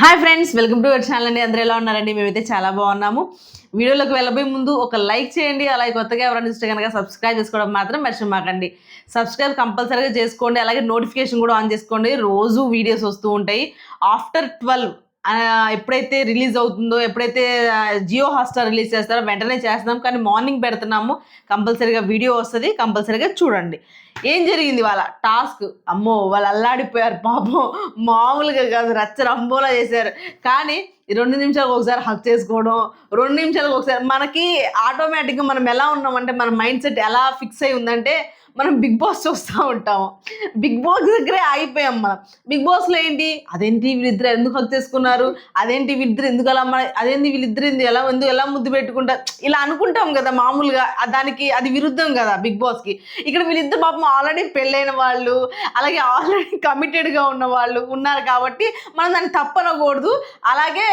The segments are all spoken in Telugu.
Hi friends, welcome to our channel అండి. అందరూ ఎలా ఉన్నారండి? మేమైతే చాలా బాగున్నాము. వీడియోలోకి వెళ్ళబోయే ముందు ఒక లైక్ చేయండి. అలాగే కొత్తగా ఎవరైనా చూస్తే కనుక సబ్స్క్రైబ్ చేసుకోవడం మాత్రం మర్చిపోమాకండి. సబ్స్క్రైబ్ కంపల్సరీగా చేసుకోండి. అలాగే నోటిఫికేషన్ కూడా ఆన్ చేసుకోండి. రోజు వీడియోస్ వస్తూ ఉంటాయి. ఆఫ్టర్ 12 ఎప్పుడైతే రిలీజ్ అవుతుందో, ఎప్పుడైతే జియో హాట్‌స్టార్ రిలీజ్ చేస్తారో వెంటనే చేస్తున్నాం. కానీ మార్నింగ్ పెడుతున్నాము. కంపల్సరీగా వీడియో వస్తుంది. కంపల్సరీగా చూడండి. ఏం జరిగింది వాళ్ళ టాస్క్? అమ్మో, వాళ్ళు అల్లాడిపోయారు పాపం. మామూలుగా కాదు, రచ్చ రంబోలా చేశారు. కానీ 2 నిమిషాలకు ఒకసారి హగ్ చేసుకోవడం, 2 నిమిషాలకు ఒకసారి మనకి ఆటోమేటిక్గా మనం ఎలా ఉన్నామంటే, మన మైండ్ సెట్ ఎలా ఫిక్స్ అయి ఉందంటే, మనం బిగ్ బాస్ చూస్తూ ఉంటాము. బిగ్ బాస్ దగ్గరే ఆగిపోయాం మనం. బిగ్ బాస్లో ఏంటి, అదేంటి వీళ్ళిద్దరు ఎందుకు హగ్ చేసుకున్నారు, అదేంటి వీళ్ళిద్దరు ఎందుకు అలా అదేంటి వీళ్ళిద్దరు ఎలా ముద్దు పెట్టుకుంటారు, ఇలా అనుకుంటాం కదా మామూలుగా. దానికి అది విరుద్ధం కదా బిగ్ బాస్కి. ఇక్కడ వీళ్ళిద్దరు పాపం ఆల్రెడీ పెళ్ళైన వాళ్ళు, అలాగే ఆల్రెడీ కమిటెడ్గా ఉన్న వాళ్ళు ఉన్నారు కాబట్టి మనం దాన్ని తప్పనకూడదు. అలాగే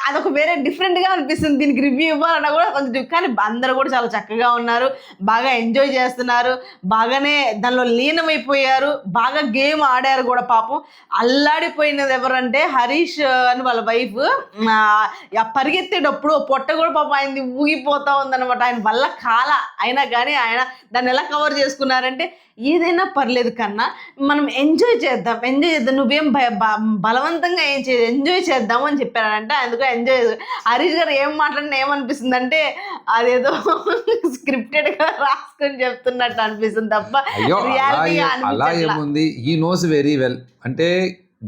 అదొక వేరే డిఫరెంట్గా అనిపిస్తుంది. దీనికి రివ్యూ ఇవ్వాలన్నా కూడా కొంచెం, కానీ అందరూ కూడా చాలా చక్కగా ఉన్నారు, బాగా ఎంజాయ్ చేస్తున్నారు, బాగానే దానిలో లీనమైపోయారు, బాగా గేమ్ ఆడారు కూడా. పాపం అల్లాడిపోయినది ఎవరంటే హరీష్ అని వాళ్ళ వైఫ్. పరిగెత్తేటప్పుడు పొట్ట కూడా పాపం ఆయనది ఊగిపోతా ఉందన్నమాట. ఆయన వల్ల కాల అయినా కానీ ఆయన దాన్ని ఎలా కవర్ చేసుకున్నారంటే, ఏదైనా పర్లేదు కన్నా మనం ఎంజాయ్ చేద్దాం, నువ్వేం బలవంతంగా ఏం ఎంజాయ్ చేద్దాము అని చెప్పారంటే, అందుకు ఎంజాయ్. హరీష్ గారు ఏం మాట్లాడినా ఏమనిపిస్తుంది అంటే, అదేదో స్క్రిప్టెడ్గా రాసుకొని చెప్తున్నట్టు అనిపిస్తుంది తప్ప అలా ఏముంది. He knows very well. అంటే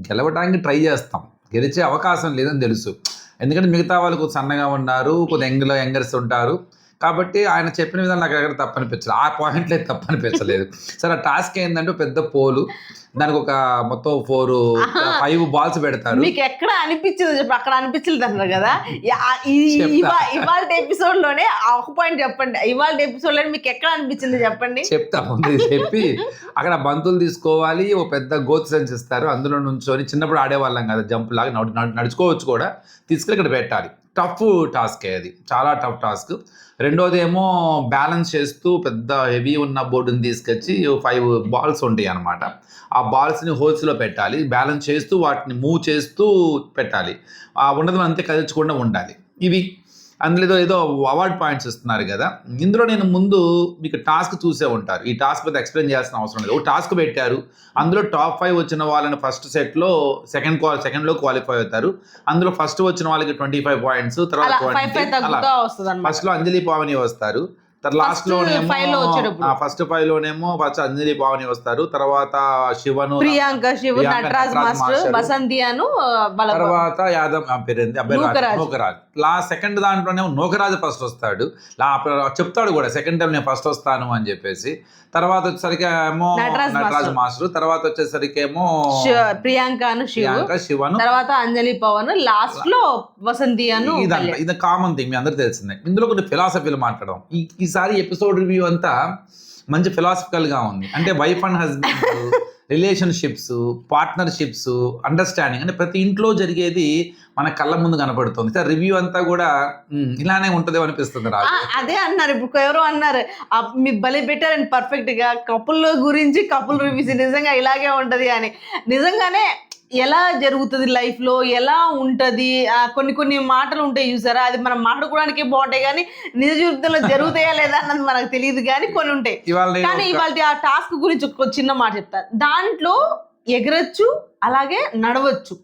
గెలవడానికి ట్రై చేస్తాం, గెలిచే అవకాశం లేదని తెలుసు. ఎందుకంటే మిగతా వాళ్ళు కొద్దిగా సన్నగా ఉన్నారు, కొద్దిగా యంగర్స్ ఉంటారు కాబట్టి ఆయన చెప్పిన విధానం నాకు ఎక్కడ తప్పనిపించలేదు. ఆ పాయింట్లో తప్పనిపించలేదు. సరే, ఆ టాస్క్ ఏంటంటే పెద్ద పోలు, దానికి ఒక మొత్తం 5 బాల్స్ పెడతారు. మీకు ఎక్కడ అనిపించదు చెప్పి, అక్కడ అనిపించలేదు అన్నారు కదా. ఇవాళ ఎపిసోడ్ లోనే ఒక పాయింట్ చెప్పండి. ఇవాళ ఎపిసోడ్ లోనే మీకు ఎక్కడ అనిపించింది చెప్పండి. చెప్తా ముందు చెప్పి, అక్కడ బంతులు తీసుకోవాలి, ఓ పెద్ద గోతు సంచి ఇస్తారు, అందులో నుంచొని చిన్నప్పుడు ఆడేవాళ్ళం కదా, జంప్ లాగా నడుచుకోవచ్చు కూడా, తీసుకెళ్ళి ఇక్కడ పెట్టాలి. టఫ్ టాస్క్ అది, చాలా టఫ్ టాస్క్. రెండోది ఏమో బ్యాలెన్స్ చేస్తూ పెద్ద హెవీ ఉన్న బోర్డుని తీసుకొచ్చి 5 బాల్స్ ఉంటాయి అన్నమాట. ఆ బాల్స్ని హోల్స్లో పెట్టాలి, బ్యాలెన్స్ చేస్తూ వాటిని మూవ్ చేస్తూ పెట్టాలి. ఉన్నది అంతే కదిల్చకుండా ఉండాలి. ఇవి అందులో ఏదో అవార్డ్ పాయింట్స్ ఇస్తున్నారు కదా. ఇందులో నేను ముందు మీకు టాస్క్ చూసే ఉంటారు, ఈ టాస్క్ పెద్ద ఎక్స్ప్లెయిన్ చేయాల్సిన అవసరం లేదు. ఒక టాస్క్ పెట్టారు, అందులో టాప్ 5 వచ్చిన వాళ్ళని ఫస్ట్ సెట్లో సెకండ్లో క్వాలిఫై అవుతారు. అందులో ఫస్ట్ వచ్చిన వాళ్ళకి 25 పాయింట్స్, తర్వాత 20. ఫస్ట్లో అంజలి పావని వస్తారు, లాస్ట్ లోనేమో ఫస్ట్ 5 లోనేమో ఫస్ట్ అంజలి పావని వస్తారు, తర్వాత శివను, ప్రియాంక, నటరాజ్ మాస్టర్, బసంతి అను, తర్వాత యాదవ్ పేరేంది నూకరాజ్. లాస్ట్ సెకండ్ దాంట్లోనేమో నూకరాజ్ ఫస్ట్ వస్తాడు. చెప్తాడు కూడా సెకండ్ టైం నేను ఫస్ట్ వస్తాను అని చెప్పేసి. తర్వాత వచ్చేసరికి ఏమో నటరాజ్ మాస్టర్, తర్వాత వచ్చేసరికి ఏమో ప్రియాంక, శివను, తర్వాత అంజలి పవన్, లాస్ట్ లో వసంతి అను. ఇది కామన్ థింగ్, మీ అందరూ తెలిసిందే. ఇందులో కొన్ని ఫిలాసఫీలు మాట్లాడడం. ఈసారి ఎపిసోడ్ రివ్యూ అంతా మంచి ఫిలాసఫికల్గా ఉంది. అంటే wife and husband relationships, partnerships, understanding, అంటే ప్రతి ఇంట్లో జరిగేది మన కళ్ళ ముందు కనపడుతుంది. సార్, రివ్యూ అంతా కూడా ఇలానే ఉంటుందేమో అనిపిస్తుంది నాకు. అదే అన్నారు ఇప్పుడు ఎవరో అన్నారు, మీరు బలి పెట్టారండి పర్ఫెక్ట్ గా, కపుల్ గురించి కపుల్ రివ్యూస్ నిజంగా ఇలాగే ఉంటది అని. నిజంగానే ఎలా జరుగుతుంది లైఫ్లో, ఎలా ఉంటుంది, కొన్ని మాటలు ఉంటాయి చూసారా, అది మనం మాట్లాడుకోవడానికే బాగుంటాయి, కానీ నిజ జీవితంలో జరుగుతాయా లేదా అన్నది మనకు తెలియదు, కానీ కొన్ని ఉంటాయి. కానీ ఇవాళ ఆ టాస్క్ గురించి ఒక చిన్న మాట చెప్తాను. దాంట్లో ఎగరచ్చు, అలాగే నడవచ్చు,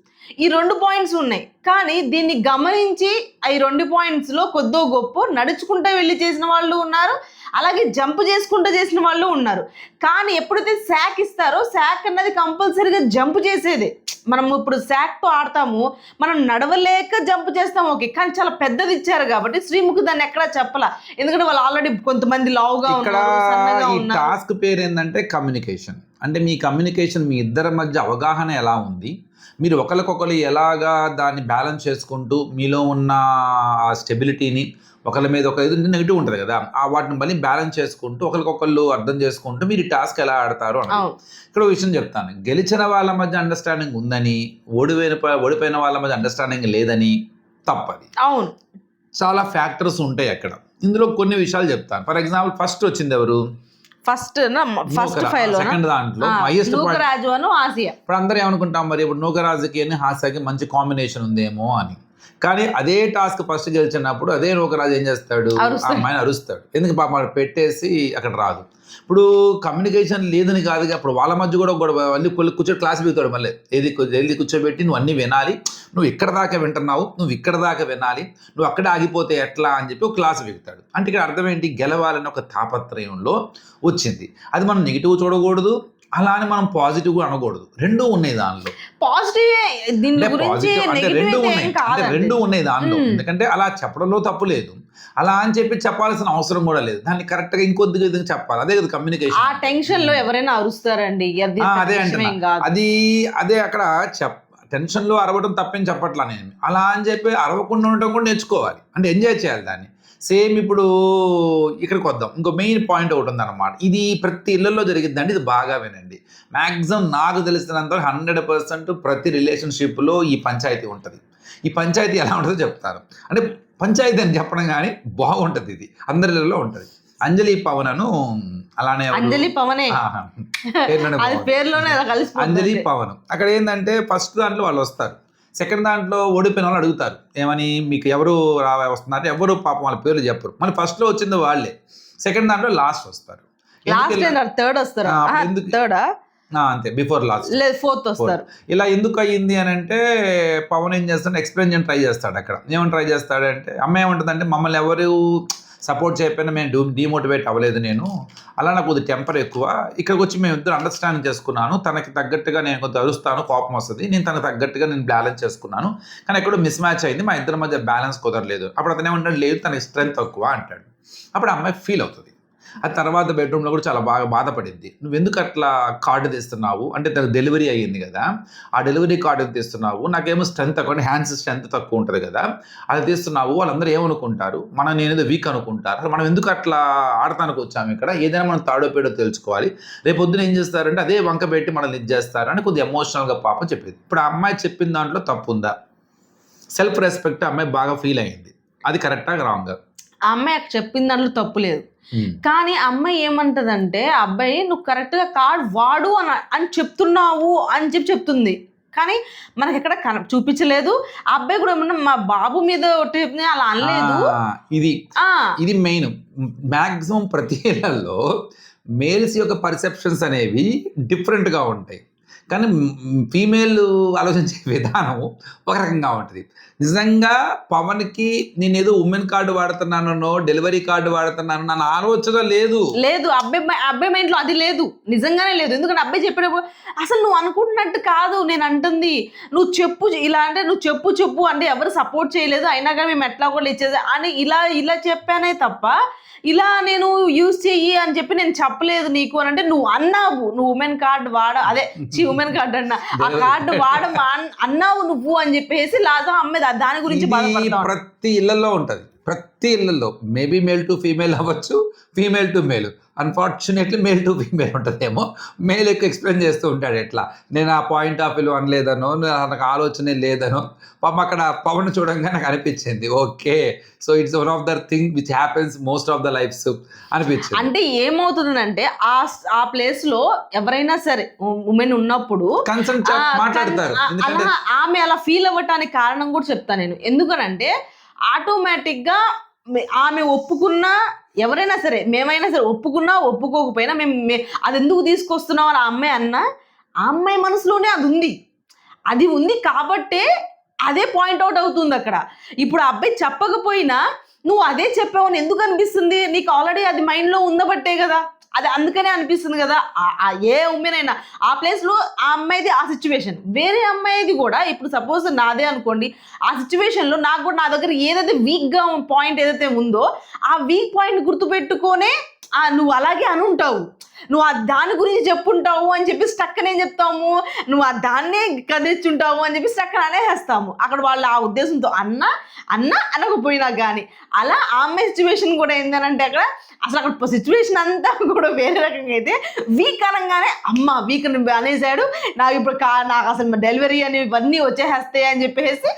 ఈ 2 పాయింట్స్ ఉన్నాయి. కానీ దీన్ని గమనించి ఈ 2 పాయింట్స్లో కొద్దో గొప్ప నడుచుకుంటూ వెళ్ళి చేసిన వాళ్ళు ఉన్నారు, అలాగే జంప్ చేసుకుంటూ చేసిన వాళ్ళు ఉన్నారు. కానీ ఎప్పుడైతే శాక్ ఇస్తారో, శాక్ అన్నది కంపల్సరీగా జంప్ చేసేది. మనం ఇప్పుడు శాక్తో ఆడతాము, మనం నడవలేక జంప్ చేస్తాం, ఓకే, కానీ చాలా పెద్దది ఇచ్చారు కాబట్టి శ్రీముఖి దాన్ని ఎక్కడా చెప్పాల. ఎందుకంటే వాళ్ళు ఆల్రెడీ కొంతమంది లావుగా ఉన్నారు. ఈ టాస్క్ పేరు ఏంటంటే కమ్యూనికేషన్. అంటే మీ కమ్యూనికేషన్, మీ ఇద్దరి మధ్య అవగాహన ఎలా ఉంది, మీరు ఒకరికొకరు ఎలాగా దాన్ని బ్యాలెన్స్ చేసుకుంటూ, మీలో ఉన్న ఆ స్టెబిలిటీని, ఒకరి మీద ఒక ఇది నెగిటివ్ ఉంటుంది కదా, వాటిని మళ్ళీ బ్యాలెన్స్ చేసుకుంటూ ఒకరికొకళ్ళు అర్థం చేసుకుంటూ మీరు ఈ టాస్క్ ఎలా ఆడతారు అని. ఇక్కడ విషయం చెప్తాను, గెలిచిన వాళ్ళ మధ్య అండర్స్టాండింగ్ ఉందని, ఓడిపోయిన వాళ్ళ మధ్య అండర్స్టాండింగ్ లేదని తప్పది. అవును, చాలా ఫ్యాక్టర్స్ ఉంటాయి అక్కడ. ఇందులో కొన్ని విషయాలు చెప్తాను. ఫర్ ఎగ్జాంపుల్, ఫస్ట్ వచ్చింది ఎవరు? ఫస్ట్ ఫైవ్ లో సెకండ్ దాంట్లో హైయెస్ట్ పాయింట్. నూకరాజు అను ఆసియా. ఇప్పుడు అందరూ ఏమనుకుంటాం మరి ఇప్పుడు నూకరాజుకి అని హాస్యాకి మంచి కాంబినేషన్ ఉందేమో అని. కానీ అదే టాస్క్ ఫస్ట్ గెలిచినప్పుడు అదే నూకరాజు ఏం చేస్తాడు, ఆ అమ్మాయిని అరుస్తాడు. ఎందుకు పాప పెట్టేసి అక్కడ రాదు. ఇప్పుడు కమ్యూనికేషన్ లేదని కాదుగా, అప్పుడు వాళ్ళ మధ్య కూడా మళ్ళీ కూర్చొని క్లాస్ పెడతాడు. మళ్ళీ ఏది కూర్చోబెట్టి నువ్వు అన్నీ వినాలి, నువ్వు ఇక్కడ దాకా వింటున్నావు, నువ్వు ఇక్కడ దాకా వినాలి, నువ్వు అక్కడే ఆగిపోతే ఎట్లా అని చెప్పి ఒక క్లాస్ పెడతాడు. అంటే ఇక్కడ అర్థం ఏంటి, గెలవాలని ఒక తాపత్రయంలో వచ్చింది. అది మనం నెగిటివ్ చూడకూడదు, అలా అని మనం పాజిటివ్ గా అనకూడదు. రెండూ ఉన్నాయి దానిలో. రెండు ఉన్నాయి దానిలో. ఎందుకంటే అలా చెప్పడంలో తప్పు లేదు, అలా అని చెప్పి చెప్పాల్సిన అవసరం కూడా లేదు. దాన్ని కరెక్ట్ గా ఇంకొద్దిగా విధంగా చెప్పాలి. అదే కదా కమ్యూనికేషన్. ఆ టెన్షన్ లో ఎవరైనా అరుస్తారండి, అదే అంటే అదే అక్కడ టెన్షన్ లో అరవడం తప్పని చెప్పట్లా నేను. అలా అని చెప్పి అరవకుండా ఉండటం కూడా నేర్చుకోవాలి, అంటే ఎంజాయ్ చేయాలి దాన్ని. సేమ్ ఇప్పుడు ఇక్కడికి వద్దాం, ఇంకో మెయిన్ పాయింట్ ఒకటి ఉందన్నమాట. ఇది ప్రతి ఇళ్లలో జరిగిద్దండి, ఇది బాగా వినండి. మ్యాక్సిమం నాకు తెలిసినంత 100% ప్రతి రిలేషన్షిప్లో ఈ పంచాయతీ ఉంటుంది. ఈ పంచాయతీ ఎలా ఉంటుందో చెప్తారు. అంటే పంచాయతీ అని చెప్పడం కానీ బాగుంటుంది, ఇది అందరిలో ఉంటుంది. అంజలి పవనను అలానే అంజలి పవనే అంజలి పవన్. అక్కడ ఏంటంటే ఫస్ట్ దాంట్లో వాళ్ళు వస్తారు, సెకండ్ దాంట్లో ఓడిపోయిన వాళ్ళు అడుగుతారు ఏమని, మీకు ఎవరు వస్తున్నారు, ఎవరు పాపం వాళ్ళ పేర్లు చెప్పరు. మళ్ళీ ఫస్ట్లో వచ్చింది వాళ్ళే, సెకండ్ దాంట్లో లాస్ట్ వస్తారు, అంతే బిఫోర్ లాస్ట్, ఫోర్త్ వస్తారు. ఇలా ఎందుకు అయ్యింది అని అంటే పవన్ ఏం చేస్తాడు, ఎక్స్ప్లెయిన్ చేయడం ట్రై చేస్తాడు. అక్కడ ఏమని ట్రై చేస్తాడంటే, అమ్మాయి ఏమంటుందంటే మమ్మల్ని ఎవరు సపోర్ట్ చేయకపోయినా మేము డిమోటివేట్ అవ్వలేదు, నేను అలా నాకు కొద్దిగా టెంపర్ ఎక్కువ, ఇక్కడికి వచ్చి మేము ఇద్దరు అండర్స్టాండ్ చేసుకున్నాను, తనకి తగ్గట్టుగా నేను కొంచెం అరుస్తాను, కోపం వస్తుంది, నేను తనకు తగ్గట్టుగా నేను బ్యాలెన్స్ చేసుకున్నాను, కానీ ఎక్కడో మిస్ మ్యాచ్ అయింది, మా ఇద్దరి మధ్య బ్యాలెన్స్ కుదరలేదు. అప్పుడు అతను ఏమంటాడు, లేదు తనకి స్ట్రెంత్ తక్కువ అంటాడు. అప్పుడు అమ్మాయి ఫీల్ అవుతుంది. ఆ తర్వాత బెడ్రూమ్లో కూడా చాలా బాగా బాధపడింది. నువ్వు ఎందుకు అట్లా కార్డు తీస్తున్నావు అంటే, తనకు డెలివరీ అయ్యింది కదా, ఆ డెలివరీ కార్డు తీస్తున్నావు, నాకేమో స్ట్రెంత్ తక్కువ, అంటే హ్యాండ్స్ స్ట్రెంత్ తక్కువ ఉంటుంది కదా, అది తీస్తున్నావు, వాళ్ళందరూ ఏమనుకుంటారు, నేనేదో వీక్ అనుకుంటారు, అసలు మనం ఎందుకు అట్లా ఆడటానికి వచ్చాము ఇక్కడ, ఏదైనా మనం తాడో పేడో తెలుసుకోవాలి, రేపు పొద్దున ఏం చేస్తారంటే అదే వంక పెట్టి మనల్ని ఇది చేస్తారు అని కొద్దిగా ఎమోషనల్గా పాపం చెప్పింది. ఇప్పుడు ఆ అమ్మాయి చెప్పిన దాంట్లో తప్పు ఉందా, సెల్ఫ్ రెస్పెక్ట్ అమ్మాయి బాగా ఫీల్ అయ్యింది, అది కరెక్టా రాంగ్? ఆ అమ్మాయి చెప్పిన దాంట్లో తప్పు లేదు, కానీ అమ్మాయి ఏమంటదంటే, అబ్బాయి నువ్వు కరెక్ట్ గా కార్డ్ వాడు అని చెప్తున్నావు అని చెప్తుంది, కానీ మనకి ఎక్కడ చూపించలేదు. ఆ అబ్బాయి కూడా ఏమన్నా మా బాబు మీద అలా అనలేదు. ఇది మెయిన్. మ్యాక్సిమం ప్రతి ఏళ్లలో మేల్స్ యొక్క పర్సెప్షన్స్ అనేవి డిఫరెంట్గా ఉంటాయి, కానీ ఫీమేల్ ఆలోచించే విధానం ఒక రకంగా ఉంటుంది. నిజంగా పవన్కి నేను ఏదో ఉమెన్ కార్డు వాడుతున్నానో డెలివరీ కార్డు వాడుతున్నాను నన్ను ఆలోచన లేదు అబ్బాయి మైండ్లో అది లేదు, నిజంగానే లేదు. ఎందుకంటే అబ్బాయి చెప్పినప్పుడు అసలు నువ్వు అనుకుంటున్నట్టు కాదు నేను అంటుంది, నువ్వు చెప్పు ఇలా అంటే, నువ్వు చెప్పు అంటే ఎవరు సపోర్ట్ చేయలేదు, అయినా కానీ మేము ఎట్లా కూడా ఇచ్చేది అని ఇలా చెప్పానే తప్ప, ఇలా నేను యూజ్ చెయ్యి అని చెప్పి నేను చెప్పలేదు నీకు అని అంటే, నువ్వు అన్నావు నువ్వు ఉమెన్ కార్డు ఉమెన్ కార్డు అన్నా ఆ కార్డు అన్నావు నువ్వు అని చెప్పేసి లాగా అమ్మాయి దాని గురించి ప్రతి ఇళ్లలో ఉంటది, ప్రతి ఇళ్లలో మేబీ మేల్ టు ఫీమేల్ అవ్వచ్చు, female to male, unfortunately male to female ఉంటుందేమో. మేల్ ఎక్కువ ఎక్స్ప్లెయిన్ చేస్తూ ఉంటాడు, ఎట్లా నేను ఆ పాయింట్ ఆఫ్ వ్యూ అనలేదనో, నాకు ఆలోచనే లేదనో. పాపం అక్కడ పవన్ చూడంగా నాకు అనిపించింది, okay so it's one of the thing which happens most of the lifes అనిపించింది. అంటే ఏమవుతుందంటే ఆ ప్లేస్ లో ఎవరైనా సరే ఉమెన్ ఉన్నప్పుడు కన్సర్న్ మాట్లాడతారు, ఆమె అలా ఫీల్ అవ్వటానికి కారణం కూడా చెప్తాను నేను. ఎందుకనంటే ఆటోమేటిక్ గా ఆమె ఒప్పుకున్నా, ఎవరైనా సరే మేమైనా సరే ఒప్పుకున్నా ఒప్పుకోకపోయినా మేము అది ఎందుకు తీసుకొస్తున్నాం అని ఆ అమ్మాయి అన్నా, ఆ అమ్మాయి మనసులోనే అది ఉంది కాబట్టే అదే పాయింట్ అవుట్ అవుతుంది అక్కడ. ఇప్పుడు ఆ అబ్బాయి చెప్పకపోయినా నువ్వు అదే చెప్పావని ఎందుకు అనిపిస్తుంది, నీకు ఆల్రెడీ అది మైండ్లో ఉందబట్టే కదా, అది అందుకనే అనిపిస్తుంది కదా. ఏ ఉమెన్ అయినా ఆ ప్లేస్లో ఆ అమ్మాయిది ఆ సిచ్యువేషన్, వేరే అమ్మాయిది కూడా ఇప్పుడు సపోజ్ నాదే అనుకోండి, ఆ సిచ్యువేషన్లో నాకు కూడా నా దగ్గర ఏదైతే వీక్గా పాయింట్ ఏదైతే ఉందో ఆ వీక్ పాయింట్ గుర్తుపెట్టుకొనే నువ్వు అలాగే అనుంటావు, నువ్వు దాని గురించి చెప్పుంటావు అని చెప్పి స్టక్కనే చెప్తాము, నువ్వు దాన్నే కదిలించుంటావు అని చెప్పి స్టక్కన అనేస్తాము. అక్కడ వాళ్ళు ఆ ఉద్దేశంతో అన్న అనకపోయినా కానీ అలా ఆ అమ్మాయి సిచ్యువేషన్ కూడా ఏంటంటే అక్కడ అసలు అక్కడ సిచ్యువేషన్ అంతా కూడా వేరే రకంగా అయితే వీక్ అనగానే అమ్మ వీక్ అనేసాడు, నాకు ఇప్పుడు నాకు అసలు డెలివరీ అని ఇవన్నీ వచ్చేస్తాయి అని చెప్పేసి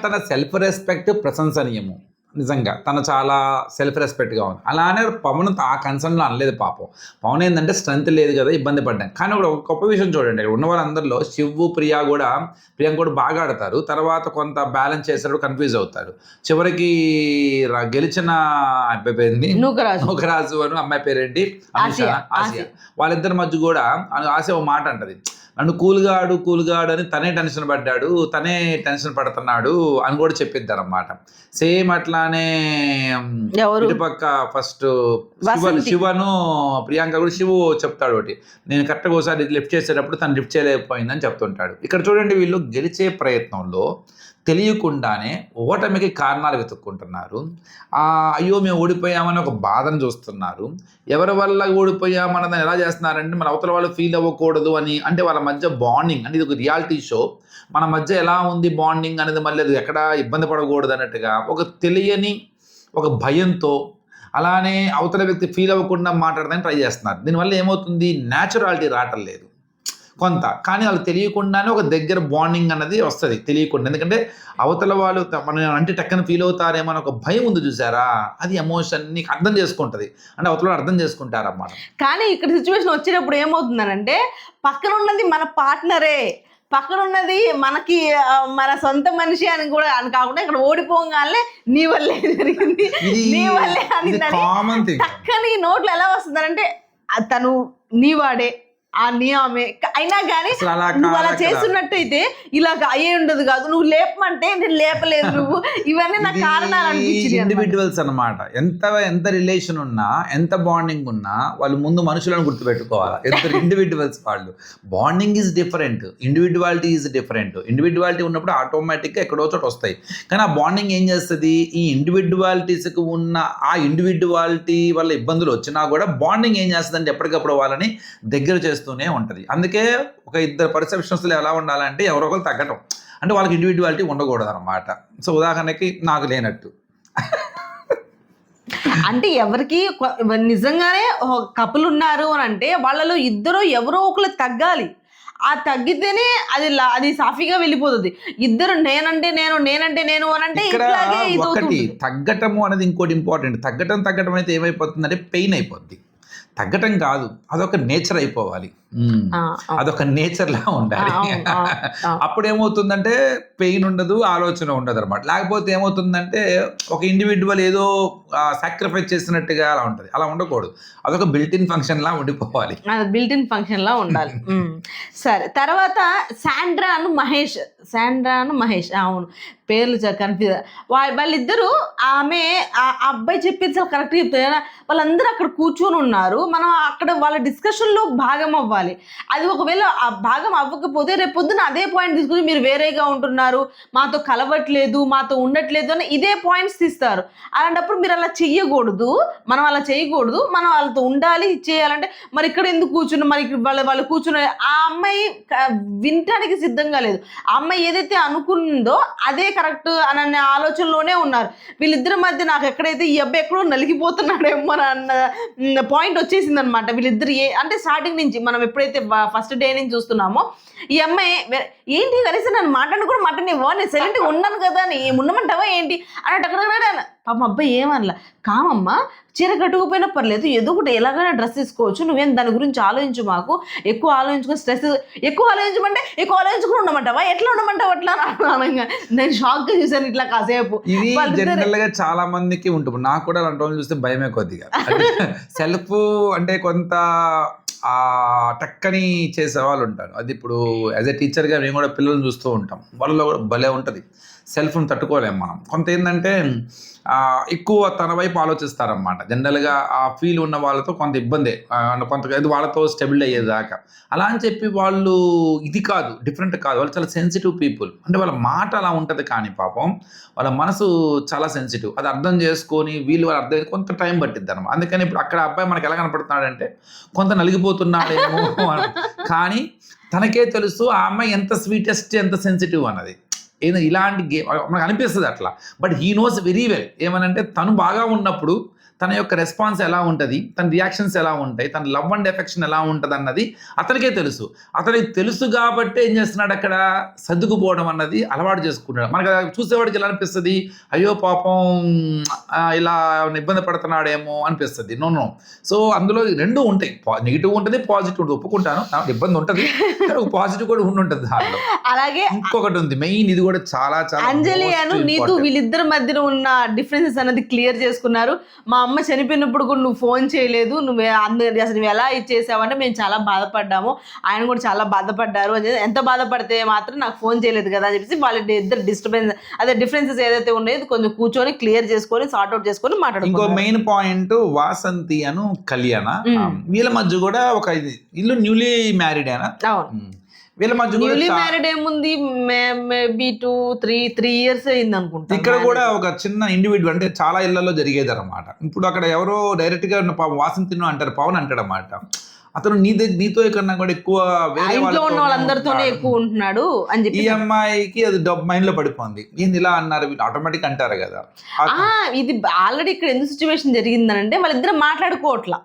తన సెల్ఫ్ రెస్పెక్ట్ ప్రశంసనీయము. నిజంగా తను చాలా సెల్ఫ్ రెస్పెక్ట్గా ఉంది. అలానే పవన్ ఆ కన్సర్న్లో అనలేదు పాపం. పవన్ ఏంటంటే స్ట్రెంత్ లేదు కదా, ఇబ్బంది పడ్డాను. కానీ ఒక గొప్ప విషయం చూడండి, ఇక్కడ ఉన్న వాళ్ళందరిలో శివు ప్రియాంక కూడా బాగా ఆడతారు. తర్వాత కొంత బ్యాలెన్స్ చేసేటప్పుడు కన్ఫ్యూజ్ అవుతారు. చివరికి గెలిచిన అబ్బాయి పేరుని నూకరాజు అని అమ్మాయి పేరేంటి ఆసియా, వాళ్ళిద్దరి మధ్య కూడా ఆసియా ఒక మాట అంటది, నన్ను కూల్గాడు అని తనే టెన్షన్ పడ్డాడు, తనే టెన్షన్ పడుతున్నాడు అని కూడా చెప్పిద్ది అనమాట. సేమ్ అట్లానే ఇటుపక్క ఫస్ట్ శివను ప్రియాంక కూడా శివు చెప్తాడు ఒకటి, నేను కరెక్ట్గా ఒకసారి లిఫ్ట్ చేసేటప్పుడు తను లిఫ్ట్ చేయలేకపోయిందని చెప్తుంటాడు. ఇక్కడ చూడండి, వీళ్ళు గెలిచే ప్రయత్నంలో తెలియకుండానే ఓటమికి కారణాలు వెతుక్కుంటున్నారు. అయ్యో మేము ఓడిపోయామని ఒక బాధను చూస్తున్నారు. ఎవరి వల్ల ఓడిపోయామన్నదాన్ని ఎలా చేస్తున్నారంటే మన అవతల వాళ్ళు ఫీల్ అవ్వకూడదు అని, అంటే వాళ్ళ మధ్య బాండింగ్ అంటే ఇది ఒక రియాలిటీ షో, మన మధ్య ఎలా ఉంది బాండింగ్ అనేది మళ్ళీ అది ఎక్కడ ఇబ్బంది పడకూడదు అన్నట్టుగా ఒక తెలియని ఒక భయంతో అలానే అవతల వ్యక్తి ఫీల్ అవ్వకుండా మాట్లాడడానికి ట్రై చేస్తున్నారు. దీనివల్ల ఏమవుతుంది, న్యాచురాలిటీ రావటం లేదు కొంత, కానీ వాళ్ళు తెలియకుండానే ఒక దగ్గర బాండింగ్ అన్నది వస్తుంది తెలియకుండా. ఎందుకంటే అవతల వాళ్ళు మన అంటే టక్కన ఫీల్ అవుతారేమో అని ఒక భయం ఉంది చూసారా, అది ఎమోషన్ని అర్థం చేసుకుంటుంది, అంటే అవతల అర్థం చేసుకుంటారన్నమాట. కానీ ఇక్కడ సిచ్యువేషన్ వచ్చినప్పుడు ఏమవుతుందనంటే పక్కన ఉన్నది మన పార్ట్నరే, పక్కన ఉన్నది మనకి మన సొంత మనిషి అని కూడా అని కాకుండా ఇక్కడ ఓడిపోగానే నీ వల్లే జరిగింది, నీ వల్లే అని పక్కన ఈ నోట్లు ఎలా వస్తుందంటే తను నీవాడే నీ ఆమె అయినా కానీ నువ్వు అలా చేస్తున్నట్టయితే ఇలాగ అయ్యే ఉండదు కాదు, నువ్వు లేపమంటే నేను లేపలేదు, నువ్వు ఇవన్నీ నాకు కారణాలు అనిపించింది. ఇండివిజువల్స్ అనమాట, ఎంత రిలేషన్ ఉన్నా ఎంత బాండింగ్ ఉన్నా వాళ్ళు ముందు మనుషులను గుర్తుపెట్టుకోవాలి. ఎంత ఇండివిజువల్స్ వాళ్ళు, bonding is different, individuality is different. Individuality ఉన్నప్పుడు ఆటోమేటిక్గా ఎక్కడో చోట వస్తాయి, కానీ ఆ బాండింగ్ ఏం చేస్తుంది, ఈ ఇండివిజువాలిటీస్కి ఉన్న ఆ ఇండివిజువాలిటీ వల్ల ఇబ్బందులు వచ్చినా కూడా బాండింగ్ ఏం చేస్తుంది అంటే ఎప్పటికప్పుడు వాళ్ళని దగ్గర చేస్తుంది ఉంటుంది. అందుకే ఒక ఇద్దరు పర్సెప్షన్స్లో ఎలా ఉండాలంటే ఎవరో ఒకరు తగ్గటం, అంటే వాళ్ళకి ఇండివిజువాలిటీ ఉండకూడదు అనమాట. సో ఉదాహరణకి నాకు లేనట్టు, అంటే ఎవరికి నిజంగానే కపుల్ ఉన్నారు అని అంటే వాళ్ళలో ఇద్దరు ఎవరో ఒకరు తగ్గాలి, ఆ తగ్గితేనే అది సాఫీగా వెళ్ళిపోతుంది. ఇద్దరు నేనంటే నేను అని అంటే ఒకటి తగ్గటము అనేది ఇంకోటి ఇంపార్టెంట్. తగ్గటం అయితే ఏమైపోతుందంటే పెయిన్ అయిపోద్ది. తగ్గటం కాదు, అదొక నేచర్ అయిపోవాలి, అదొక నేచర్ లా ఉండాలి. అప్పుడు ఏమవుతుందంటే పెయిన్ ఉండదు, ఆలోచన ఉండదు అనమాట. లేకపోతే ఏమవుతుందంటే ఒక ఇండివిజువల్ ఏదో సాక్రిఫైస్ చేసినట్టుగా అలా ఉంటుంది, అలా ఉండకూడదు. అదొక బిల్ట్-ఇన్ ఫంక్షన్ లా ఉండిపోవాలి, బిల్ట్-ఇన్ ఫంక్షన్ లా ఉండాలి. సరే, తర్వాత శాండ్రాను మహేష్ అవును పేర్లు కన్ఫ్యూజ్. వాళ్ళిద్దరూ ఆమె ఆ అబ్బాయి చెప్పేది చాలా కరెక్ట్గా చెప్తారు. వాళ్ళందరూ అక్కడ కూర్చొని ఉన్నారు, మనం అక్కడ వాళ్ళ డిస్కషన్లో భాగం అవ్వాలి. అది ఒకవేళ ఆ భాగం అవ్వకపోతే రేపు పొద్దున అదే పాయింట్ తీసుకుని మీరు వేరేగా ఉంటున్నారు, మాతో కలవట్లేదు, మాతో ఉండట్లేదు అని ఇదే పాయింట్స్ తీస్తారు. అలాంటప్పుడు మీరు అలా చెయ్యకూడదు, మనం అలా చేయకూడదు, మనం వాళ్ళతో ఉండాలి చేయాలంటే మరి ఇక్కడ ఎందుకు కూర్చున్నాం, మరి వాళ్ళు కూర్చున్న ఆ అమ్మాయి వినటానికి సిద్ధంగా లేదు. ఆ అమ్మాయి ఏదైతే అనుకుందో అదే కరెక్ట్ అనే ఆలోచనలోనే ఉన్నారు. వీళ్ళిద్దరి మధ్య నాకు ఎక్కడైతే ఈ అబ్బాయి ఎక్కడో నలిగిపోతున్నాడేమో అన్న పాయింట్ వచ్చేసింది అనమాట. వీళ్ళిద్దరు అంటే స్టార్టింగ్ నుంచి మనం ఎప్పుడైతే ఫస్ట్ డే నుంచి చూస్తున్నామో ఈ అమ్మాయి ఏంటి కనీసం నన్ను మాట్లాడి కూడా మాట్లాడినేవో, నేను సైలెంట్గా ఉన్నాను కదా అని ఉండమంటావా ఏంటి అన్నట్టు అక్కడ పాపం అబ్బాయి ఏమనలా, కామమ్మా చీర కట్టుకుపోయినా పర్లేదు, ఏదో ఒకటి ఎలాగైనా డ్రెస్ తీసుకోవచ్చు, నువ్వేం దాని గురించి ఆలోచించు, మాకు ఎక్కువ ఆలోచించుకుని స్ట్రెస్ ఎక్కువ ఆలోచించుకుని ఉండమంటావా, ఎట్లా ఉండమంటావు అట్లా అనగా నేను షాక్ గా చూసాను ఇట్లా కాసేపు. ఇది జనరల్ గా చాలా మందికి ఉంటుంది, నాకు కూడా అలాంటి వాళ్ళు చూస్తే భయమే కొద్దిగా. సెల్ఫ్ అంటే కొంత టక్కని చేసే వాళ్ళు ఉంటారు. అది ఇప్పుడు యాజ్ ఎ టీచర్గా మేము కూడా పిల్లల్ని చూస్తూ ఉంటాం, వాళ్ళలో కూడా భలే ఉంటుంది, సెల్ఫ్ని తట్టుకోలేము మనం. కొంత ఏంటంటే ఎక్కువ తన వైపు ఆలోచిస్తారన్నమాట. జనరల్గా ఆ ఫీల్ ఉన్న వాళ్ళతో కొంత ఇబ్బందే, కొంత వాళ్ళతో స్టెబిల్ అయ్యేదాకా. అలా అని చెప్పి వాళ్ళు ఇది కాదు, డిఫరెంట్ కాదు, వాళ్ళు చాలా సెన్సిటివ్ పీపుల్. అంటే వాళ్ళ మాట అలా ఉంటుంది, కానీ పాపం వాళ్ళ మనసు చాలా సెన్సిటివ్. అది అర్థం చేసుకొని వాళ్ళు అర్థం కొంత టైం పట్టిద్ది అనమాట. అందుకని ఇప్పుడు అక్కడ అబ్బాయి మనకి ఎలా కనపడుతున్నాడంటే కొంత నలిగిపోతున్నాడేమో కానీ తనకే తెలుసు ఆ అమ్మాయి ఎంత స్వీటెస్ట్, ఎంత సెన్సిటివ్ అన్నది. ఇలాంటి గేమ్ మనకు అనిపిస్తుంది అట్లా, but he knows very well. ఏమనంటే తను బాగా ఉన్నప్పుడు తన యొక్క రెస్పాన్స్ ఎలా ఉంటుంది, తన రియాక్షన్స్ ఎలా ఉంటాయి, తన లవ్ అండ్ ఎఫెక్షన్ ఎలా ఉంటుంది అన్నది అతనికే తెలుసు. అతనికి తెలుసు కాబట్టి ఏం చేస్తున్నాడు, అక్కడ సర్దుకుపోవడం అన్నది అలవాటు చేసుకుంటాడు. మనకు చూసేవాడికి ఎలా అనిపిస్తుంది, అయ్యో పాపం ఇలా ఇబ్బంది పడుతున్నాడేమో అనిపిస్తుంది. నో. సో అందులో రెండు ఉంటాయి, నెగిటివ్ ఉంటుంది, పాజిటివ్ ఉంటుంది. ఒప్పుకుంటాను, ఇబ్బంది ఉంటుంది, పాజిటివ్ కూడా ఉంటుంది దాంట్లో. అలాగే ఇంకొకటి ఉంది మెయిన్, ఇది కూడా చాలా చాలా అంజలి అను నీతు వీళ్ళిద్దరి మధ్యన ఉన్న డిఫరెన్సెస్ అనేది క్లియర్ చేసుకున్నారు. మా అమ్మ చనిపోయినప్పుడు కూడా నువ్వు ఫోన్ చేయలేదు, అసలు నువ్వు ఎలా ఇచ్చేసావంటే మేము చాలా బాధపడ్డాము, ఆయన కూడా చాలా బాధపడ్డారు. ఎంత బాధపడితే మాత్రం నాకు ఫోన్ చేయలేదు కదా అని చెప్పేసి వాళ్ళ ఇద్దరు డిఫరెన్సెస్ ఏదైతే ఉన్నాయో కొంచెం కూర్చొని క్లియర్ చేసుకొని సార్ట్అవుట్ చేసుకొని మాట్లాడుకో. ఇంకో మెయిన్ పాయింట్ వాసంతి అను కళ్యాణ వీళ్ళ మధ్య కూడా ఒక ఇల్లు న్యూలీ మ్యారీడ్ అయినా వీళ్ళ మధ్య న్యూలీ మ్యారీడ్ ఏముంది, మేబీ 2-3 years అయింది అనుకుంటా. ఇక్కడ కూడా ఒక చిన్న ఇండివిజువల్ అంటే చాలా ఇళ్లలో జరిగేది అనమాట. ఇప్పుడు అక్కడ ఎవరో డైరెక్ట్ గా వాసంతిను అంటారు, పవన్ అంటాడు అన్నమాట. అతను నీతో కన్నా కూడా ఎక్కువ వేరే వాళ్ళందరితోనే ఎక్కువ ఉంటున్నాడు అని చెప్పి ఈ అమ్మాయికి అది మైండ్ లో పడిపోయింది. ఏంది ఇలా అన్నారు, ఆటోమేటిక్ అంటారు కదా. ఇది ఆల్రెడీ ఇక్కడ ఎందుకు సిచ్యువేషన్ జరిగిందనంటే వాళ్ళిద్దరు మాట్లాడుకోవట్లా.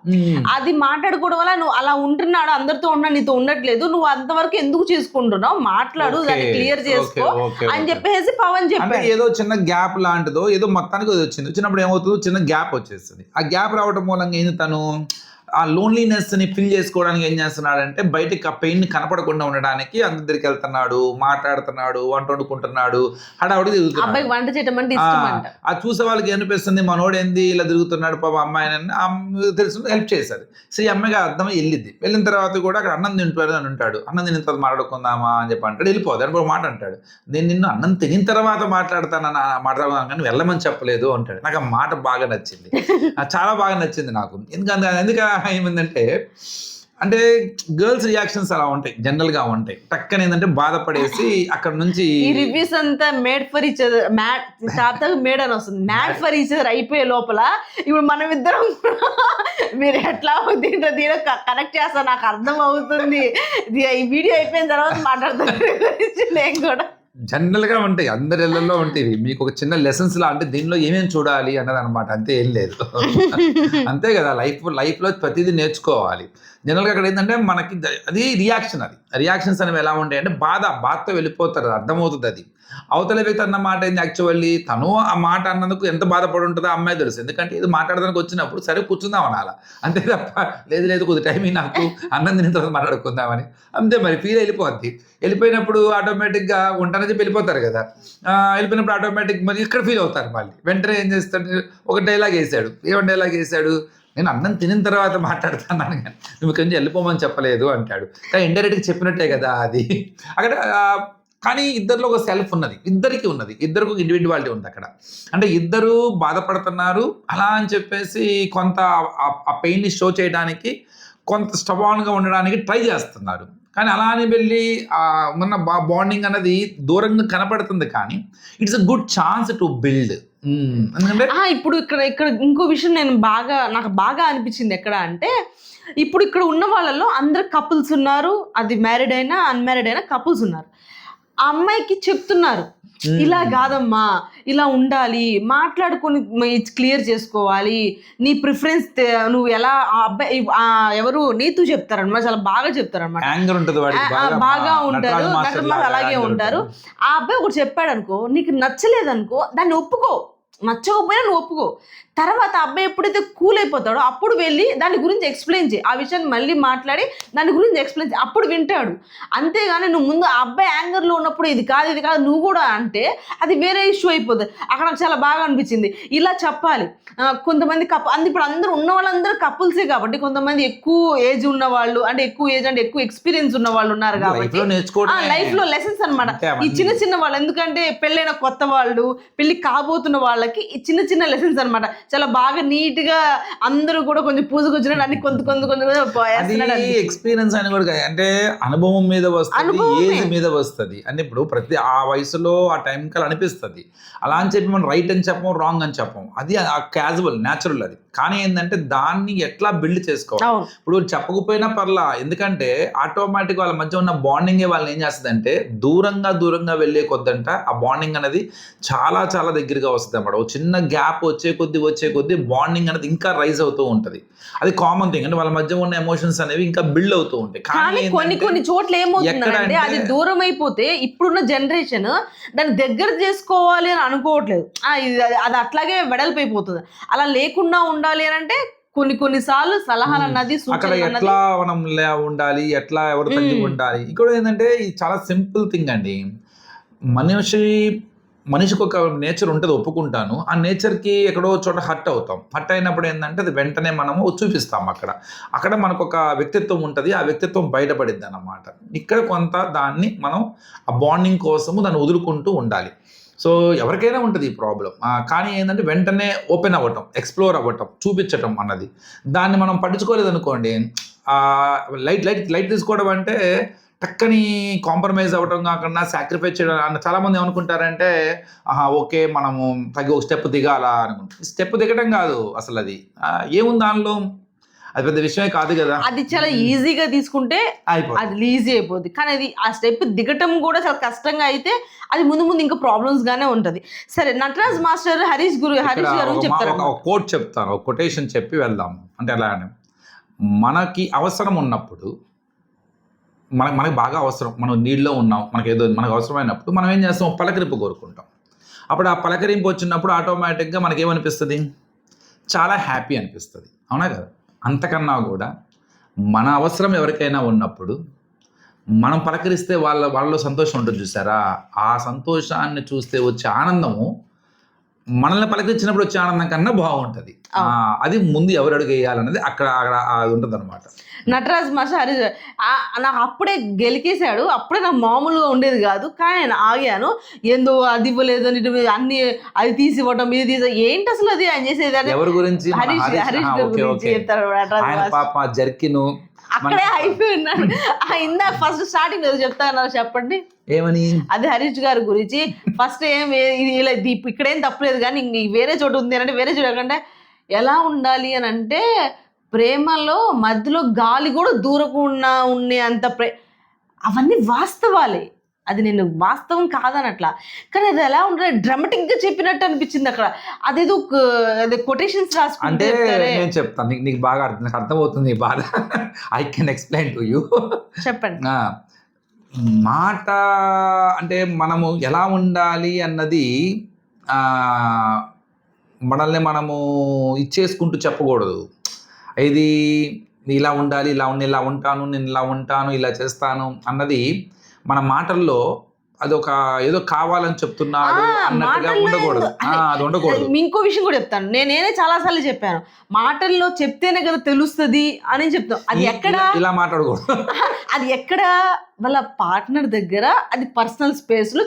అది మాట్లాడుకోవడం వల్ల నువ్వు అలా ఉంటున్నాడు, అందరితో ఉన్నా నీతో ఉండట్లేదు, నువ్వు అంతవరకు ఎందుకు చేసుకుంటున్నావు, మాట్లాడు, దాన్ని క్లియర్ చేసుకో అని చెప్పేసి పవన్ చెప్పాడు. ఏదో చిన్న గ్యాప్ లాంటిదో ఏదో మొత్తానికి వచ్చింది. వచ్చినప్పుడు ఏమవుతుందో చిన్న గ్యాప్ వచ్చేస్తుంది. ఆ గ్యాప్ రావడం మూలంగా ఏంది, తను ఆ లోన్లీనెస్ ని ఫిల్ చేసుకోవడానికి ఏం చేస్తున్నాడంటే బయటకి ఆ పెయిన్ ని కనపడకుండా ఉండడానికి అందరి దగ్గరికి వెళ్తున్నాడు, మాట్లాడుతున్నాడు, వంట వండుకుంటున్నాడు, హడావుడి తిరుగుతున్నాడు. వంట చేయడం అంటే ఇష్టం అంట. అది చూసే వాళ్ళకి అనిపిస్తుంది మనోడు ఏంది ఇలా తిరుగుతున్నాడు పాప అమ్మాయిని తెలుసు, హెల్ప్ చేశారు. సో ఈ అమ్మాయికి అర్థమై వెళ్ళిన తర్వాత కూడా అక్కడ అన్నం తింటాడు అని ఉంటాడు. అన్నం తిన్న తర్వాత మాట్లాడుకుందామా అని చెప్పి అంటాడు, వెళ్ళిపోదు అని మాట అంటాడు. నేను నిన్ను అన్నం తినిన తర్వాత మాట్లాడతాను కానీ వెళ్ళమని చెప్పలేదు అంటాడు. నాకు ఆ మాట బాగా నచ్చింది, చాలా బాగా నచ్చింది నాకు. ఎందుకంటే ఏమైందంటే అంటే గర్ల్స్ రియాక్షన్స్ అలా ఉంటాయి, జనరల్ గా ఉంటాయి. టక్కన ఏంటంటే బాధపడేసి అక్కడ నుంచి ఈ రివ్యూస్ అంతా made for each other made అని వస్తుంది, మ్యాడ్ ఫర్ ఈచ్ అదర్ అయిపోయే లోపల ఇప్పుడు మనం ఇద్దరం మీరు ఎట్లా దీంట్లో కనెక్ట్ చేస్తా నాకు అర్థం అవుతుంది. ఈ వీడియో అయిపోయిన తర్వాత మాట్లాడుతాను నేను కూడా. జనరల్ గా ఉంటాయి, అందరి ఇళ్లలో ఉంటాయి. మీకు ఒక చిన్న లెసన్స్ లా అంటే దీనిలో ఏమేమి చూడాలి అన్నది అనమాట, అంతే, ఏం లేదు. అంతే కదా, లైఫ్ లో ప్రతిదీ నేర్చుకోవాలి. జనరల్ గా అక్కడ ఏంటంటే మనకి అది రియాక్షన్స్ అనేవి ఎలా ఉంటాయి అంటే బాధతో వెళ్ళిపోతారు, అర్థమవుతుంది. అది అవతల వ్యక్తి అన్న మాట ఏంది, యాక్చువల్లీ తను ఆ మాట అన్నందుకు ఎంత బాధపడి ఉంటుందో ఆ అమ్మాయి తెలుసు. ఎందుకంటే ఇది మాట్లాడడానికి వచ్చినప్పుడు సరే కూర్చుందాం అనాలా, అంతే తప్ప లేదు కొద్ది టైం నాకు అన్నం తిన్న తర్వాత మాట్లాడుకుందామని అంతే. మరి ఫీల్ వెళ్ళిపోయినప్పుడు ఆటోమేటిక్గా ఉంటానని చెప్పి వెళ్ళిపోతారు కదా. వెళ్ళిపోయినప్పుడు ఆటోమేటిక్ మరి ఇక్కడ ఫీల్ అవుతారు. మళ్ళీ వెంటనే ఏం చేస్తాడు, ఒక డైలాగ్ వేసాడు. ఏమన్నా డైలాగ్ వేసాడు, నేను అన్నం తినిన తర్వాత మాట్లాడుతున్నాను కానీ నువ్వు కొంచెం వెళ్ళిపోమని చెప్పలేదు అంటాడు. కానీ ఇండైరెక్ట్గా చెప్పినట్టే కదా అది అక్కడ. కానీ ఇద్దరిలో ఒక సెల్ఫ్ ఉన్నది, ఇద్దరికి ఇండివిజువాలిటీ ఉంది అక్కడ. అంటే ఇద్దరు బాధపడుతున్నారు అలా అని చెప్పేసి కొంత ఆ పెయిన్ని షో చేయడానికి, కొంత స్టబాన్గా ఉండడానికి ట్రై చేస్తున్నారు. కానీ అలా అని వెళ్ళి ఉన్న బాండింగ్ అనేది దూరంగా కనపడుతుంది. కానీ it's a good chance to build. ఎందుకంటే ఇప్పుడు ఇక్కడ ఇంకో విషయం నాకు బాగా అనిపించింది ఎక్కడ అంటే, ఇప్పుడు ఇక్కడ ఉన్న వాళ్ళలో అందరు కపుల్స్ ఉన్నారు, అది మ్యారీడ్ అయినా అన్మ్యారీడ్ అయినా కపుల్స్ ఉన్నారు. ఆ అమ్మాయికి చెప్తున్నారు ఇలా కాదమ్మా, ఇలా ఉండాలి, మాట్లాడుకొని క్లియర్ చేసుకోవాలి, నీ ప్రిఫరెన్స్ నువ్వు ఎలా. ఆ అబ్బాయి ఎవరు నీతూ చెప్తారనమాట, చాలా బాగా చెప్తారనమాట, బాగా ఉంటారు, నటనమాల అలాగే ఉంటారు. ఆ అబ్బాయి ఒకటి చెప్పాడు అనుకో, నీకు నచ్చలేదనుకో దాన్ని ఒప్పుకో, నచ్చకపోయినా నువ్వు ఒప్పుకో. తర్వాత అబ్బాయి ఎప్పుడైతే కూల్ అయిపోతాడో అప్పుడు వెళ్ళి దాని గురించి ఎక్స్ప్లెయిన్ చేయి, ఆ విషయాన్ని మళ్ళీ మాట్లాడి దాని గురించి ఎక్స్ప్లెయిన్ చేయి, అప్పుడు వింటాడు. అంతేగాని నువ్వు ముందు ఆ అబ్బాయి యాంగర్లో ఉన్నప్పుడు ఇది కాదు నువ్వు కూడా అంటే అది వేరే ఇష్యూ అయిపోతుంది. అక్కడ నాకు చాలా బాగా అనిపించింది, ఇలా చెప్పాలి. కొంతమంది ఇప్పుడు అందరూ ఉన్న వాళ్ళందరూ కపుల్సే కాబట్టి కొంతమంది ఎక్కువ ఏజ్ ఉన్న వాళ్ళు, అంటే ఎక్కువ ఎక్స్పీరియన్స్ ఉన్న వాళ్ళు ఉన్నారు కాబట్టి లైఫ్ లో లెసన్స్ అనమాట. ఈ చిన్న వాళ్ళు, ఎందుకంటే పెళ్ళైన కొత్త వాళ్ళు, పెళ్లి కాబోతున్న వాళ్ళకి ఈ చిన్న లెసన్స్ అనమాట. చాలా బాగా నీట్ గా అందరూ కూడా కొంచెం పూజకొచ్చినట్టు అన్ని కొంత ఎక్స్పీరియన్స్ అని కూడా, అంటే అనుభవం మీద వస్తుంది, ఏజ్ మీద వస్తుంది. అంటే ఇప్పుడు ప్రతి ఆ వయసులో ఆ టైం కల్ అనిపిస్తుంది. అలా అని చెప్పి మనం రైట్ అని చెప్పం, రాంగ్ అని చెప్పం, అది క్యాజువల్, న్యాచురల్. అది కానీ ఏంటంటే దాన్ని ఎట్లా బిల్డ్ చేసుకోవాలి. ఇప్పుడు చెప్పకపోయినా పర్లా, ఎందుకంటే ఆటోమేటిక్ వాళ్ళ మధ్య ఉన్న బాండింగే వాళ్ళని ఏం చేస్తుంది అంటే దూరంగా వెళ్ళే కొద్దంట ఆ బాండింగ్ అనేది చాలా దగ్గరగా వస్తుంది అన్నమాట. చిన్న గ్యాప్ వచ్చే కొద్దీ బాండింగ్ అనేది ఇంకా రైజ్ అవుతూ ఉంటుంది. అది కామన్ థింగ్. అంటే వాళ్ళ మధ్య ఉన్న ఎమోషన్స్ అనేవి ఇంకా బిల్డ్ అవుతూ ఉంటాయి. కానీ కొన్ని చోట్ల ఏమవుతుందంటే అది దూరం అయిపోతే ఇప్పుడున్న జనరేషన్ దాన్ని దగ్గర చేసుకోవాలి అని అనుకోవట్లేదు. అది అట్లాగే వెడల్పైపోతుంది. అలా లేకుండా ఉండాలి అని అంటే కొన్నిసార్లు సలహాలు అన్నది అక్కడ ఎట్లా మనం ఉండాలి, ఎట్లా ఎవరు తగ్గి ఉండాలి. ఇక్కడ ఏంటంటే ఇది చాలా సింపుల్ థింగ్ అండి. మనిషికి ఒక నేచర్ ఉంటుంది, ఒప్పుకుంటాను. ఆ నేచర్కి ఎక్కడో చోట హర్ట్ అవుతాం. హర్ట్ అయినప్పుడు ఏంటంటే అది వెంటనే మనము చూపిస్తాం. అక్కడ మనకు ఒక వ్యక్తిత్వం ఉంటుంది, ఆ వ్యక్తిత్వం బయటపడిద్ది అన్నమాట. ఇక్కడ కొంత దాన్ని మనం ఆ బాండింగ్ కోసము దాన్ని వదులుకుంటూ ఉండాలి. సో ఎవరికైనా ఉంటుంది ఈ ప్రాబ్లం. కానీ ఏంటంటే వెంటనే ఓపెన్ అవ్వటం, ఎక్స్ప్లోర్ అవ్వటం, చూపించటం అన్నది దాన్ని మనం పట్టించుకోలేదు అనుకోండి. లైట్ తీసుకోవడం అంటే టక్కని కాంప్రమైజ్ అవ్వటం కాకుండా సాక్రిఫైస్ చేయడం అన్న. చాలామంది ఏమనుకుంటారంటే ఓకే మనము ఒక స్టెప్ దిగాలా అనుకుంటాం. స్టెప్ దిగడం కాదు అసలు, అది ఏముంది దానిలో, అది పెద్ద విషయమే కాదు కదా. అది చాలా ఈజీగా తీసుకుంటే అది ఈజీ అయిపోద్ది. కానీ అది ఆ స్టెప్ దిగటం కూడా చాలా కష్టంగా అయితే అది ముందు ఇంకా ప్రాబ్లమ్స్ గానే ఉంటది. సరే, నటరాజ్ మాస్టర్ హరీష్ గారు చెప్తారు. ఒక కోట్ చెప్తాను, ఒక కొటేషన్ చెప్పి వెళ్దాం. అంటే ఎలా అని, మనకి అవసరం ఉన్నప్పుడు, మనకి బాగా అవసరం, మనం నీళ్ళలో ఉన్నాం, మనకు అవసరమైనప్పుడు మనం ఏం చేస్తాం, పలకరింపు కోరుకుంటాం. అప్పుడు ఆ పలకరింపు వచ్చినప్పుడు ఆటోమేటిక్గా మనకేమనిపిస్తుంది, చాలా హ్యాపీ అనిపిస్తుంది. అవునా కదా? అంతకన్నా కూడా మన అవసరం ఎవరికైనా ఉన్నప్పుడు మనం పలకరిస్తే వాళ్ళలో సంతోషం ఉంటుంది చూసారా, ఆ సంతోషాన్ని చూస్తే వచ్చే ఆనందము మనల్ని పలకరించినప్పుడు వచ్చే ఆనందం కన్నా బాగుంటుంది. అది ముందు ఎవరు అడుగు వేయాలన్నది అక్కడ అది ఉంటుంది అనమాట. నటరాజ్ మాస్టర్ హరీష్ నాకు అప్పుడే గెలికేశాడు. అప్పుడే నాకు మామూలుగా ఉండేది కాదు. కానీ నేను ఆగాను. ఏందో అది ఇవ్వలేదు అన్ని అది తీసి ఇవ్వటం, ఇది తీసి ఏంటి అసలు అది ఆయన చేసేది. ఎవరి గురించి? హరీష్ చెప్తారు. జర్కిను అక్కడే అయిపోయి ఉన్నాడు. ఇందాక ఫస్ట్ స్టార్టింగ్ ఏదో చెప్తా చెప్పండి, ఏమని? అది హరీష్ గారి గురించి. ఫస్ట్ ఇక్కడేం తప్పలేదు, కానీ వేరే చోటు ఉంది అంటే వేరే చోటు ఎక్కడంటే ఎలా ఉండాలి అని అంటే ప్రేమలో మధ్యలో గాలి కూడా దూరకుండా ఉండే అంత అవన్నీ వాస్తవాలే. అది నేను వాస్తవం కాదనట్లా, కానీ అది ఎలా ఉంటుంది డ్రామాటిక్ గా చెప్పినట్టు అనిపించింది. అక్కడ అదేదో కొటేషన్స్ రాసుకుంటే నేను చెప్తాను, నీకు బాగా అర్థమవుతుంది బాధ. I can explain to you. చెప్పండి. మాట అంటే మనము ఎలా ఉండాలి అన్నది మనల్ని మనము ఇచ్చేసుకుంటూ చెప్పకూడదు. ఇది ఇలా ఉండాలి, ఇలా ఉంటాను, నేను ఇలా ఉంటాను, ఇలా చేస్తాను అన్నది మన మాటల్లో అదొక ఏదో కావాలని చెప్తున్నాడు అన్నట్టుగా ఉండకూడదు. అది ఉండకూడదు. ఇంకో విషయం కూడా చెప్తాను. నేనే చాలాసార్లు చెప్పాను, మాటల్లో చెప్తేనే కదా తెలుస్తుంది అని చెప్తాను. అది ఎక్కడ ఇలా మాట్లాడకూడదు. అది ఎక్కడ వాళ్ళ పార్ట్నర్ దగ్గర, అది పర్సనల్ స్పేస్లో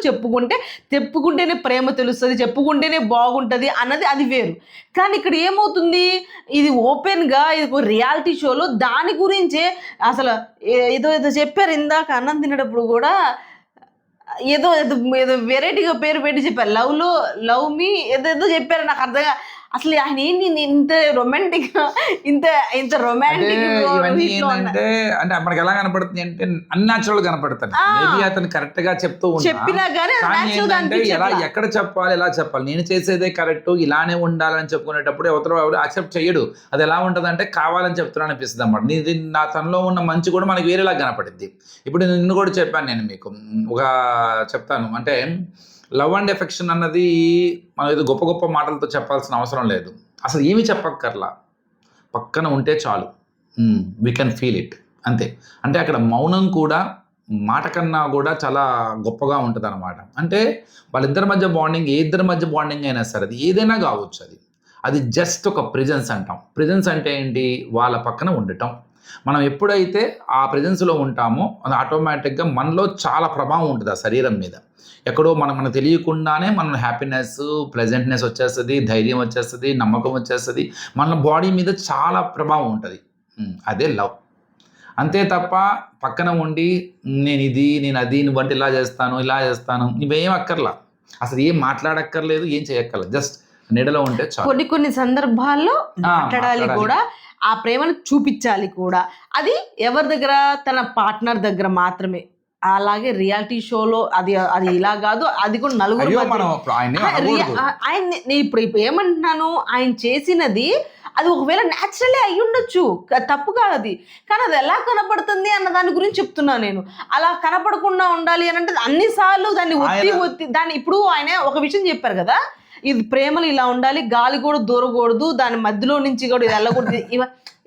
చెప్పుకుంటేనే ప్రేమ తెలుస్తుంది, చెప్పుకుంటేనే బాగుంటుంది అన్నది అది వేరు. కానీ ఇక్కడ ఏమవుతుంది, ఇది ఓపెన్గా ఇది ఒక రియాలిటీ షోలో దాని గురించే అసలు ఏదో చెప్పారు. ఇందాక అన్నం తినేటప్పుడు కూడా ఏదో వెరైటీగా పేరు పెట్టి చెప్పారు, లవ్ మీ ఏదో చెప్పారు. నాకు అర్థంగా అసలు ఆయన ఏంటి ఇంత రొమాంటిక్ ఇంత రొమాంటిక్ ఏంటంటే, అంటే మనకి ఎలా కనపడుతుంది అంటే అన్యాచురల్ కనపడుతుంది. మేబీ అతను కరెక్ట్ గా చెప్తూ చెప్పినా కానీ ఎక్కడ చెప్పాలి, ఎలా చెప్పాలి, నేను చేసేదే కరెక్ట్, ఇలానే ఉండాలని చెప్పుకునేటప్పుడు ఎవరు యాక్సెప్ట్ చెయ్యడు. అది ఎలా ఉంటుంది అంటే కావాలని చెప్తున్నా అనిపిస్తుంది అన్నమాట. నా తనలో ఉన్న మంచి కూడా మనకి వేరేలా కనపడుద్ది. ఇప్పుడు నిన్ను కూడా చెప్పాను, నేను మీకు ఒక చెప్తాను. అంటే లవ్ అండ్ ఎఫెక్షన్ అన్నది మనం ఏదో గొప్ప గొప్ప మాటలతో చెప్పాల్సిన అవసరం లేదు. అసలు ఏమి చెప్పక్కర్లా, పక్కన ఉంటే చాలు, వీ కెన్ ఫీల్ ఇట్, అంతే. అంటే అక్కడ మౌనం కూడా మాట కన్నా కూడా చాలా గొప్పగా ఉంటుంది అనమాట. అంటే వాళ్ళిద్దరి మధ్య బాండింగ్, ఏ ఇద్దరి మధ్య బాండింగ్ అయినా సరే అది ఏదైనా కావచ్చు, అది జస్ట్ ఒక ప్రెజెన్స్ అంటాం. ప్రెజెన్స్ అంటే ఏంటి, వాళ్ళ పక్కన ఉండటం. మనం ఎప్పుడైతే ఆ ప్రెజెన్స్లో ఉంటామో అది ఆటోమేటిక్గా మనలో చాలా ప్రభావం ఉంటుంది ఆ శరీరం మీద. ఎక్కడో మనకు తెలియకుండానే మన హ్యాపీనెస్, ప్లెజెంట్నెస్ వచ్చేస్తుంది, ధైర్యం వచ్చేస్తుంది, నమ్మకం వచ్చేస్తుంది, మన బాడీ మీద చాలా ప్రభావం ఉంటుంది. అదే లవ్. అంతే తప్ప పక్కన ఉండి నేను అది నువ్వంటే ఇలా చేస్తాను ఇవేం అక్కర్లా, అసలు ఏం మాట్లాడక్కర్లేదు, ఏం చేయక్కర్లేదు, జస్ట్ నీడలో ఉంటే చాలు. కొన్ని సందర్భాల్లో మాట్లాడాలి కూడా, ఆ ప్రేమను చూపించాలి కూడా. అది ఎవరి దగ్గర, తన పార్ట్నర్ దగ్గర మాత్రమే. అలాగే రియాలిటీ షోలో అది అది ఇలా కాదు, అది కూడా నలుగురు అయ్యో మధ్య- మనం ఇప్పుడు ఆయన్ని ఆ, అనకూడదు. ఆయన ఇప్పుడు ఏమంటున్నాను, ఆయన చేసినది అది ఒకవేళ న్యాచురలే అయి ఉండొచ్చు, తప్పు కాదు అది, కానీ అది ఎలా కనపడుతుంది అన్న దాని గురించి చెప్తున్నా నేను. అలా కనపడకుండా ఉండాలి అని అంటే అన్నిసార్లు దాన్ని ఒత్తి దాన్ని, ఇప్పుడు ఆయన ఒక విషయం చెప్పారు కదా, ఇది ప్రేమలు ఇలా ఉండాలి, గాలి కూడా దూరకూడదు, దాని మధ్యలో నుంచి కూడా ఇది వెళ్ళకూడదు,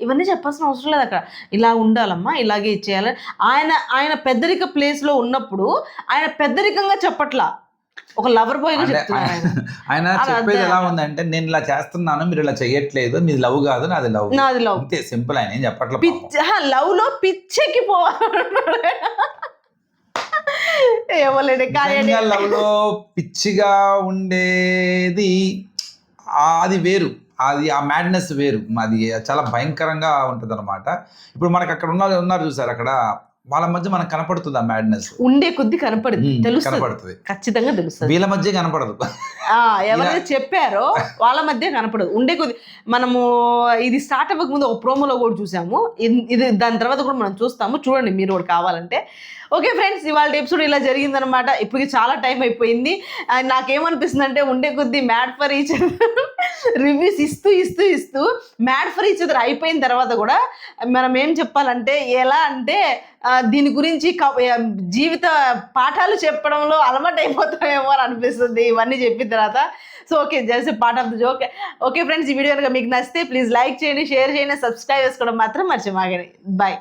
ఇవన్నీ చెప్పాల్సిన అవసరం లేదు అక్కడ. ఇలా ఉండాలమ్మా, ఇలాగే ఇచ్చేయాలి. ఆయన పెద్దరిక ప్లేస్లో ఉన్నప్పుడు ఆయన పెద్దరికంగా చెప్పట్లా, ఒక లవర్ బాయ్గా చెప్తున్నారు ఆయన. ఆయన చెప్పేది ఎలా ఉందంటే, నేను ఇలా చేస్తున్నాను, మీరు ఇలా చెయ్యట్లేదు, మీది లవ్ కాదు, నాది లవ్. నాది లవ్. అంతే సింపుల్. ఆయన ఏం చెప్పట్లేదు. లవ్ లో పిచ్చెక్కి పోవాలి. ఏమోలేండి, కానీ లవ్ లో పిచ్చిగా ఉండేది అది వేరు, అది ఆ మ్యాడ్నెస్ వేరు, అది చాలా భయంకరంగా ఉంటుంది అనమాట. ఇప్పుడు మనకు అక్కడ ఉన్నారు చూసారు, అక్కడ వాళ్ళ మధ్య మనకు కనపడుతుంది ఆ మ్యాడ్నెస్, ఉండే కొద్ది కనపడుతుంది, కనపడుతుంది, ఖచ్చితంగా తెలుస్తుంది. వీళ్ళ మధ్య కనపడదు. ఎవరైతే చెప్పారో వాళ్ళ మధ్య కనపడదు, ఉండే కొద్ది. మనము ఇది స్టార్ట్ అవ్వక ముందు ఒక ప్రోమోలో కూడా చూసాము, ఇది దాని తర్వాత కూడా మనం చూస్తాము, చూడండి మీరు కూడా కావాలంటే. ఓకే ఫ్రెండ్స్, ఇవాళ ఎపిసోడ్ ఇలా జరిగిందనమాట. ఇప్పటికి చాలా టైం అయిపోయింది. నాకేమనిపిస్తుంది అంటే, ఉండే కొద్దీ మ్యాడ్ ఫర్ ఈచ్ రివ్యూస్ ఇస్తూ మ్యాడ్ ఫర్ ఈచ్ అదర్ అయిపోయిన తర్వాత కూడా మనం ఏం చెప్పాలంటే, ఎలా అంటే దీని గురించి జీవిత పాఠాలు చెప్పడంలో అలవాటు అయిపోతామేమో అని అనిపిస్తుంది ఇవన్నీ చెప్పిన తర్వాత. So okay, just part of the joke. Okay friends, ఈ వీడియో కనుక మీకు నచ్చితే ప్లీజ్ లైక్ చేయండి, షేర్ చేయండి, సబ్స్క్రైబ్ చేసుకోవడం మాత్రం మర్చిపోకండి. బాయ్.